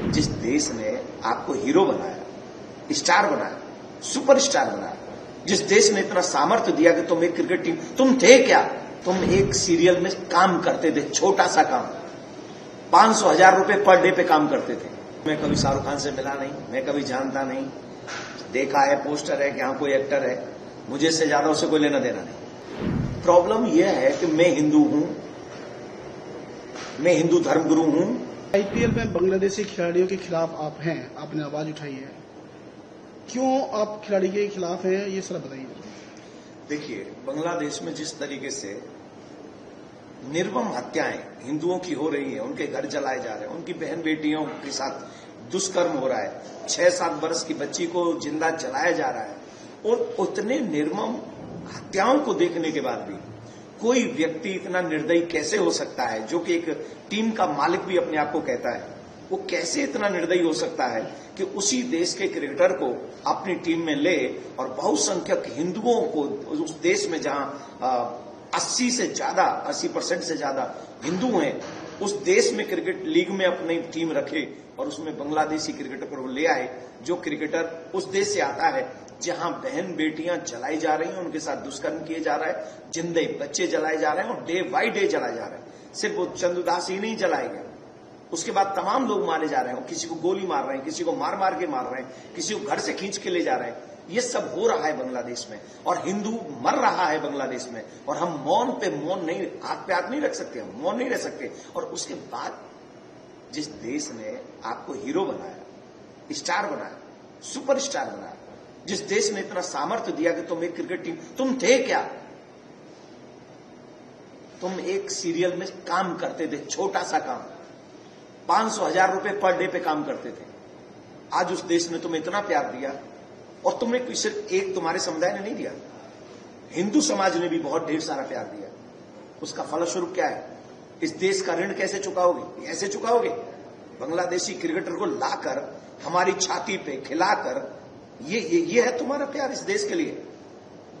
जिस देश ने आपको हीरो बनाया, स्टार बनाया, सुपरस्टार बनाया, जिस देश ने इतना सामर्थ्य दिया कि तुम एक क्रिकेट टीम, तुम थे क्या? तुम एक सीरियल में काम करते थे, छोटा सा काम, 500,000 रुपए पर डे पे काम करते थे। मैं कभी शाहरुख खान से मिला नहीं, मैं कभी जानता नहीं, देखा है पोस्टर है कि हाँ कोई एक्टर है, मुझे इससे ज्यादा उससे कोई लेना देना नहीं। प्रॉब्लम यह है कि मैं हिंदू हूं, मैं हिंदू धर्मगुरु हूं। आईपीएल में बांग्लादेशी खिलाड़ियों के खिलाफ आप हैं, आपने आवाज उठाई है, क्यों आप खिलाड़ी के खिलाफ हैं, ये सर बताइए। देखिए, बांग्लादेश में जिस तरीके से निर्मम हत्याएं हिंदुओं की हो रही है, उनके घर जलाए जा रहे हैं, उनकी बहन बेटियों के साथ दुष्कर्म हो रहा है, 6-7 वर्ष की बच्ची को जिंदा जलाया जा रहा है, और उतने निर्मम हत्याओं को देखने के बाद भी कोई व्यक्ति इतना निर्दयी कैसे हो सकता है, जो कि एक टीम का मालिक भी अपने आप को कहता है, वो कैसे इतना निर्दयी हो सकता है कि उसी देश के क्रिकेटर को अपनी टीम में ले और बहुसंख्यक हिंदुओं को उस देश में जहां 80% से ज्यादा हिंदू हैं, उस देश में क्रिकेट लीग में अपनी टीम रखे और उसमें बांग्लादेशी क्रिकेटर को ले आए, जो क्रिकेटर उस देश से आता है जहां बहन बेटियां जलाई जा रही हैं, उनके साथ दुष्कर्म किए जा रहा है, जिंदे बच्चे जलाए जा रहे हैं और डे बाई डे जलाए जा रहे हैं। सिर्फ वो चंदुदास ही नहीं जलाए गए, उसके बाद तमाम लोग मारे जा रहे हैं, किसी को गोली मार रहे हैं, किसी को मार मार के मार रहे हैं, किसी को घर से खींच के ले जा रहे हैं। ये सब हो रहा है बांग्लादेश में, और हिंदू मर रहा है बांग्लादेश में, और हम मौन पे मौन नहीं, हाथ पे हाथ नहीं रख सकते, हम मौन नहीं रह सकते। और उसके बाद जिस देश ने आपको हीरो बनाया, स्टार बनाया, सुपरस्टार बनाया, जिस देश ने इतना सामर्थ्य दिया कि तुम एक क्रिकेट टीम, तुम थे क्या? तुम एक सीरियल में काम करते थे, छोटा सा काम, 500,000 रुपए पर डे पे काम करते थे। आज उस देश ने तुम्हें इतना प्यार दिया, और तुमने सिर्फ एक तुम्हारे समुदाय ने नहीं दिया, हिंदू समाज ने भी बहुत ढेर सारा प्यार दिया। उसका फलस्वरूप क्या है? इस देश का ऋण कैसे चुकाओगे? कैसे चुकाओगे? बांग्लादेशी क्रिकेटर को लाकर हमारी छाती पे खिलाकर, ये है तुम्हारा प्यार इस देश के लिए।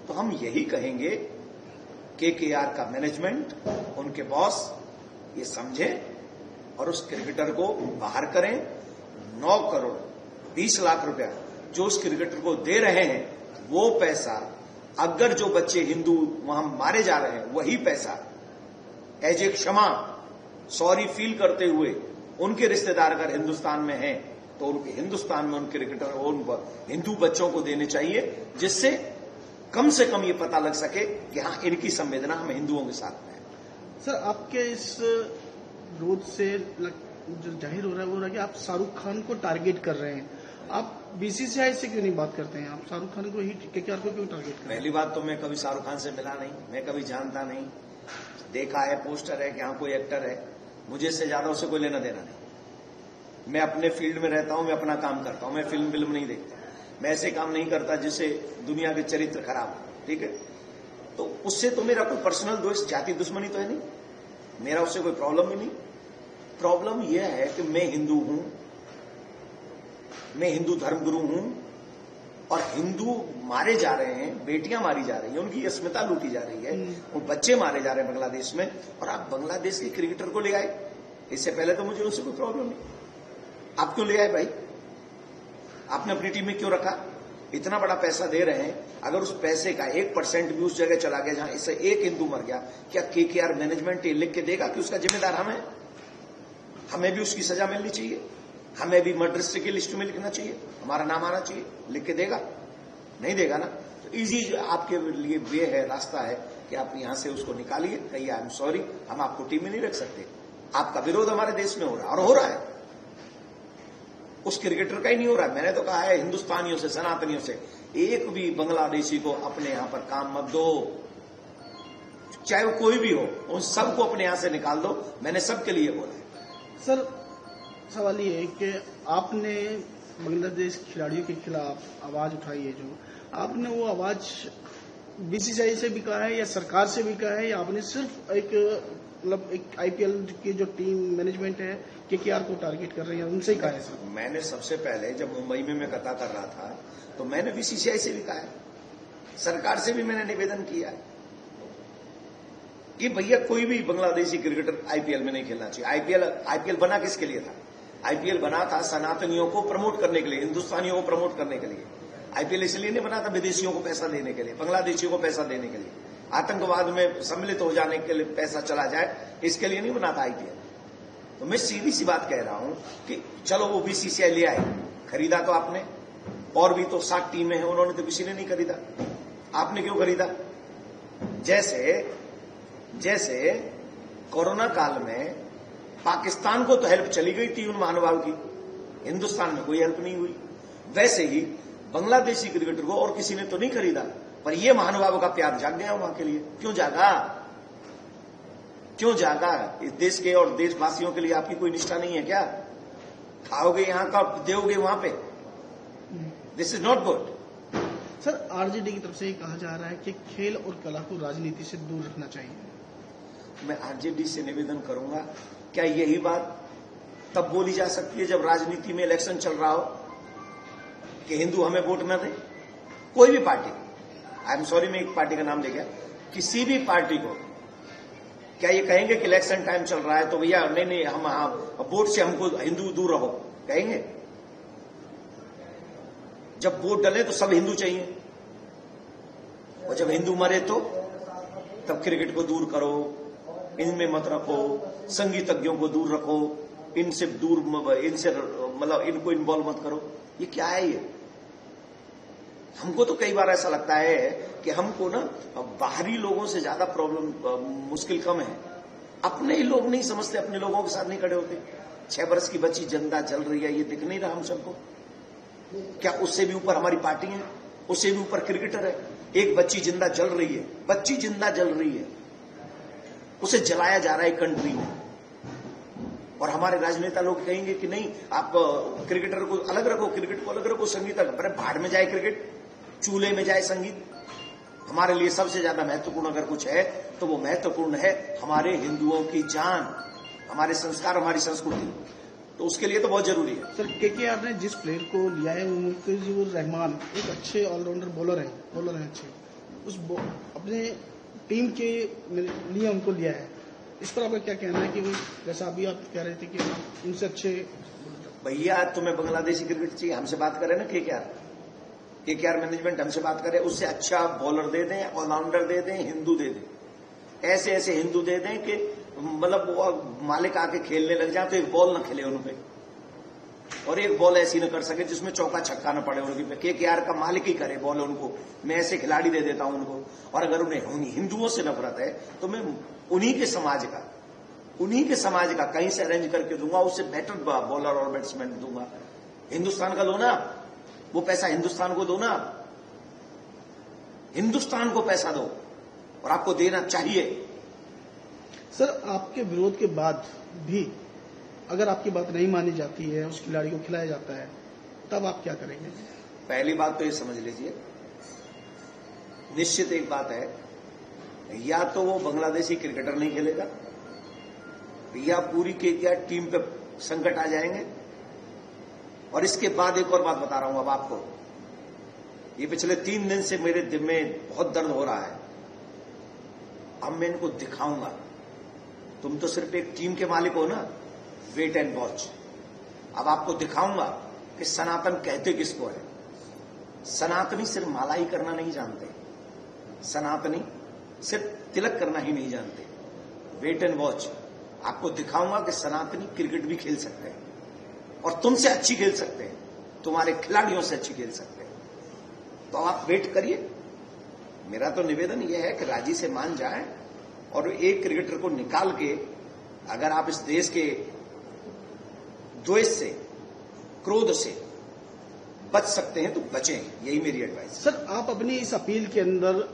तो हम यही कहेंगे, केकेआर का मैनेजमेंट, उनके बॉस ये समझे और उस क्रिकेटर को बाहर करें। 9 करोड़ 20 लाख रुपया जो उस क्रिकेटर को दे रहे हैं, वो पैसा, अगर जो बच्चे हिंदू वहां मारे जा रहे हैं, वही पैसा एज ए क्षमा, सॉरी फील करते हुए, उनके रिश्तेदार अगर हिंदुस्तान में हैं, तो उनके हिंदुस्तान में उन क्रिकेटर उन हिंदू बच्चों को देने चाहिए, जिससे कम से कम ये पता लग सके कि हाँ, इनकी संवेदना हम हिंदुओं के साथ में है। सर, आपके इस विरोध से जो जाहिर हो रहा है वो रहा कि आप शाहरुख खान को टारगेट कर रहे हैं। आप बीसीसीआई से क्यों नहीं बात करते हैं? आप शाहरुख खान को ही, केकेआर को क्यों टारगेट कर रहे हैं? पहली बात तो मैं कभी शाहरुख खान से मिला नहीं, मैं कभी जानता नहीं, देखा है पोस्टर है कि हाँ कोई एक्टर है, मुझे इससे ज्यादा उससे कोई लेना देना नहीं। मैं अपने फील्ड में रहता हूं, मैं अपना काम करता हूं, मैं फिल्म नहीं देखता, मैं ऐसे काम नहीं करता जिससे दुनिया के चरित्र खराब हो, ठीक है? तो उससे तो मेरा कोई पर्सनल दोस्त, जाति दुश्मनी तो है नहीं, मेरा उससे कोई प्रॉब्लम ही नहीं। प्रॉब्लम यह है कि मैं हिंदू हूं, मैं हिंदू धर्मगुरु हूं, और हिंदू मारे जा रहे हैं, बेटियां मारी जा रही हैं, उनकी अस्मिता लूटी जा रही है, वो बच्चे मारे जा रहे हैं बांग्लादेश में, और आप बांग्लादेश के क्रिकेटर को ले आए। इससे पहले तो मुझे उससे कोई प्रॉब्लम नहीं, आप क्यों ले आए भाई? आपने अपनी टीम में क्यों रखा? इतना बड़ा पैसा दे रहे हैं, अगर उस पैसे का 1% भी उस जगह चला गया जहां इससे एक हिंदू मर गया, क्या केकेआर मैनेजमेंट ये लिख के देगा कि उसका जिम्मेदार हमें भी उसकी सजा मिलनी चाहिए, हमें भी मर्डर की लिस्ट में लिखना चाहिए, हमारा नाम आना चाहिए? लिख के देगा? नहीं देगा ना। तो इजी आपके लिए वे है, रास्ता है कि आप यहां से उसको निकालिए, कहिए आई एम सॉरी, हम आपको टीम में नहीं रख सकते। आपका विरोध हमारे देश में हो रहा है, और हो रहा है, उस क्रिकेटर का ही नहीं हो रहा है। मैंने तो कहा है हिंदुस्तानियों से, सनातनियों से, एक भी बांग्लादेशी को अपने यहां पर काम मत दो, चाहे वो कोई भी हो, उन सबको अपने यहां से निकाल दो। मैंने सबके लिए बोला है। सर, सवाल ये है कि आपने बांग्लादेश खिलाड़ियों के खिलाफ आवाज उठाई है, जो आपने वो आवाज बीसीसीआई से भी कहा है या सरकार से भी कहा है, या आपने सिर्फ एक आईपीएल की जो टीम मैनेजमेंट है केकेआर को टारगेट कर रही है, उनसे ही कहा है? सर, मैंने सबसे पहले जब मुंबई में मैं कथा कर रहा था, तो मैंने बीसीसीआई से भी कहा है, सरकार से भी मैंने निवेदन किया है कि भैया कोई भी बांग्लादेशी क्रिकेटर आईपीएल में नहीं खेलना चाहिए। आईपीएल बना किसके लिए था? आईपीएल बना था सनातनियों को प्रमोट करने के लिए, हिंदुस्तानियों को प्रमोट करने के लिए। आईपीएल इसलिए नहीं बना था विदेशियों को पैसा देने के लिए, बांग्लादेशियों को पैसा देने के लिए, आतंकवाद में सम्मिलित हो जाने के लिए पैसा चला जाए, इसके लिए नहीं बना था आईपीएल। तो मैं सीधी सी बात कह रहा हूं कि चलो वो बीसीसीआई ले आए, खरीदा तो आपने, और भी तो 7 टीमें हैं, उन्होंने तो किसी ने नहीं खरीदा, आपने क्यों खरीदा? जैसे कोरोना काल में पाकिस्तान को तो हेल्प चली गई थी उन महानुभाव की, हिंदुस्तान में कोई हेल्प नहीं हुई, वैसे ही बांग्लादेशी क्रिकेटर को और किसी ने तो नहीं खरीदा, पर ये महानुभावों का प्यार जाग गया वहां के लिए। क्यों जागा? क्यों जागा? इस देश के और देशवासियों के लिए आपकी कोई निष्ठा नहीं है क्या? खाओगे यहां का, दोगे वहां पे? This is not good. Sir, RJD की तरफ से कहा जा रहा है कि खेल और कला को राजनीति से दूर रखना चाहिए। मैं आरजेडी से निवेदन करूंगा, क्या यही बात तब बोली जा सकती है जब राजनीति में इलेक्शन चल रहा हो कि हिंदू हमें वोट न दे? कोई भी पार्टी, आई एम सॉरी मैं एक पार्टी का नाम ले गया, किसी भी पार्टी को क्या ये कहेंगे कि इलेक्शन टाइम चल रहा है तो भैया नहीं हम वोट से हमको हिंदू दूर रहो, कहेंगे? जब वोट डले तो सब हिंदू चाहिए, और जब हिंदू मरे तो तब क्रिकेट को दूर करो, इनमें मत रखो, संगीतज्ञों को दूर रखो, इनसे मतलब इनको इन्वॉल्व मत करो। ये क्या है? ये हमको तो कई बार ऐसा लगता है कि हमको ना बाहरी लोगों से ज्यादा प्रॉब्लम मुश्किल कम है, अपने ही लोग नहीं समझते, अपने लोगों के साथ नहीं खड़े होते। 6 वर्ष की बच्ची जिंदा जल रही है, ये दिख नहीं रहा हम सबको? क्या उससे भी ऊपर हमारी पार्टी है? उससे भी ऊपर क्रिकेटर है? एक बच्ची जिंदा जल रही है, बच्ची जिंदा जल रही है, उसे जलाया जा रहा है कंट्री में, और हमारे राजनेता लोग कहेंगे कि नहीं आप क्रिकेटर को अलग रखो, क्रिकेट को अलग रखो, संगीत अलग। अरे भाड़ में जाए क्रिकेट, चूल्हे में जाए संगीत। हमारे लिए सबसे ज्यादा महत्वपूर्ण अगर कुछ है तो वो महत्वपूर्ण है हमारे हिंदुओं की जान, हमारे संस्कार, हमारी संस्कृति, तो उसके लिए तो बहुत जरूरी है। सर, केकेआर ने जिस प्लेयर को लिया है मुस्तफिजुर रहमान, एक अच्छे ऑलराउंडर बॉलर हैं अच्छे, उस अपने टीम के लिए उनको लिया है, इस पर आपका क्या कहना है? कि वो जैसा अभी आप कह रहे थे कि उनसे अच्छे, भैया तुम्हें बांग्लादेशी क्रिकेट चाहिए, हमसे बात करें ना, केकेआर मैनेजमेंट हमसे बात करे, उससे अच्छा बॉलर दे दें, ऑलराउंडर दे दें, हिंदू दे दें, ऐसे ऐसे हिंदू दे दें कि मतलब वो मालिक आके खेलने लग जाए तो एक बॉल न खेले उन पे, और एक बॉल ऐसी न कर सके जिसमें चौका छक्का न पड़े उनके पे। केकेआर का मालिक ही करे बॉल उनको, मैं ऐसे खिलाड़ी दे देता हूं उनको। और अगर उन्हें हिंदुओं से नफरत है तो मैं उन्हीं के समाज का कहीं से अरेंज करके दूंगा, उससे बेटर बॉलर और बैट्समैन दूंगा। हिंदुस्तान का लो ना, वो पैसा हिंदुस्तान को दो ना, हिंदुस्तान को पैसा दो, और आपको देना चाहिए। सर, आपके विरोध के बाद भी अगर आपकी बात नहीं मानी जाती है, उस खिलाड़ी को खिलाया जाता है, तब आप क्या करेंगे? पहली बात तो ये समझ लीजिए, निश्चित एक बात है, या तो वो बांग्लादेशी क्रिकेटर नहीं खेलेगा, या पूरी केकेआर टीम पे संकट आ जाएंगे। और इसके बाद एक और बात बता रहा हूं अब आपको, ये पिछले 3 दिन से मेरे दिल में बहुत दर्द हो रहा है। अब मैं इनको दिखाऊंगा, तुम तो सिर्फ एक टीम के मालिक हो ना, वेट एंड वॉच। अब आपको दिखाऊंगा कि सनातन कहते किसको है। सनातनी सिर्फ मालाई करना नहीं जानते, सनातनी सिर्फ तिलक करना ही नहीं जानते। वेट एंड वॉच, आपको दिखाऊंगा कि सनातनी क्रिकेट भी खेल सकते हैं, और तुमसे अच्छी खेल सकते हैं, तुम्हारे खिलाड़ियों से अच्छी खेल सकते हैं। तो आप वेट करिए। मेरा तो निवेदन यह है कि राजी से मान जाए, और एक क्रिकेटर को निकाल के अगर आप इस देश के द्वेष से, क्रोध से बच सकते हैं तो बचें, यही मेरी एडवाइस। सर, आप अपनी इस अपील के अंदर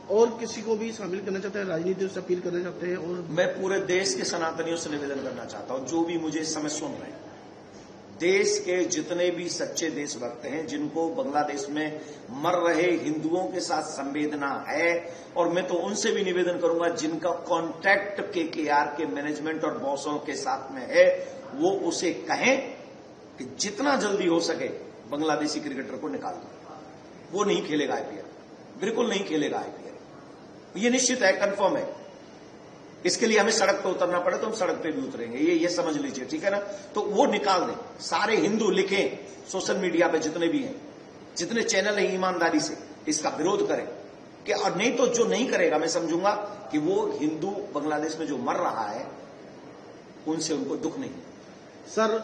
और किसी को भी शामिल करना चाहते हैं, राजनीति से अपील करना चाहते हैं? और मैं पूरे देश के सनातनियों से निवेदन करना चाहता हूं, जो भी मुझे इस समय सुन रहे हैं, देश के जितने भी सच्चे देशभक्त हैं, जिनको बांग्लादेश में मर रहे हिंदुओं के साथ संवेदना है, और मैं तो उनसे भी निवेदन करूंगा जिनका कॉन्ट्रैक्ट केकेआर के मैनेजमेंट और बॉसों के साथ में है, वो उसे कहें कि जितना जल्दी हो सके बांग्लादेशी क्रिकेटर को निकाल दो। वो नहीं खेलेगा आईपीएल, बिल्कुल नहीं खेलेगा आईपीएल, ये निश्चित है, कंफर्म है। इसके लिए हमें सड़क पे उतरना पड़े तो हम सड़क पे भी उतरेंगे, ये समझ लीजिए, ठीक है ना। तो वो निकाल दें, सारे हिंदू लिखें सोशल मीडिया पे जितने भी हैं, जितने चैनल हैं, ईमानदारी से इसका विरोध करें कि, और नहीं तो जो नहीं करेगा मैं समझूंगा कि वो हिंदू बांग्लादेश में जो मर रहा है उनसे उनको दुख नहीं। सर,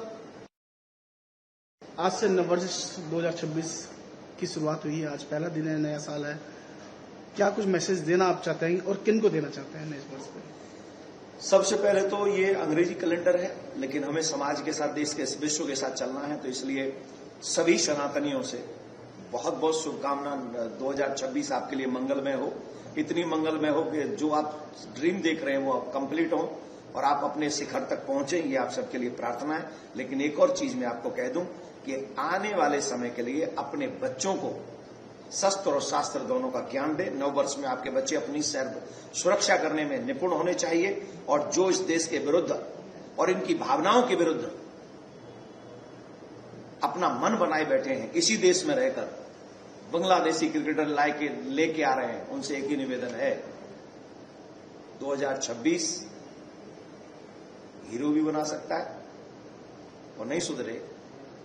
आज से नववर्ष 2026 की शुरुआत हुई है, आज पहला दिन है, नया साल है, क्या कुछ मैसेज देना आप चाहते हैं और किन को देना चाहते हैं नए वर्ष पे? सबसे पहले तो ये अंग्रेजी कैलेंडर है, लेकिन हमें समाज के साथ, देश के, विश्व के साथ चलना है, तो इसलिए सभी सनातनियों से बहुत बहुत शुभकामना। 2026 आपके लिए मंगलमय हो, इतनी मंगलमय हो कि जो आप ड्रीम देख रहे हैं वो कंप्लीट हो और आप अपने शिखर तक पहुंचे, ये आप सबके लिए प्रार्थना है। लेकिन एक और चीज मैं आपको कह दूं कि आने वाले समय के लिए अपने बच्चों को शस्त्र और शास्त्र दोनों का ज्ञान दे। नव वर्ष में आपके बच्चे अपनी सुरक्षा करने में निपुण होने चाहिए, और जो इस देश के विरुद्ध और इनकी भावनाओं के विरुद्ध अपना मन बनाए बैठे हैं, इसी देश में रहकर बांग्लादेशी क्रिकेटर लेके आ रहे हैं, उनसे एक ही निवेदन है, 2026 हीरो भी बना सकता है और नहीं सुधरे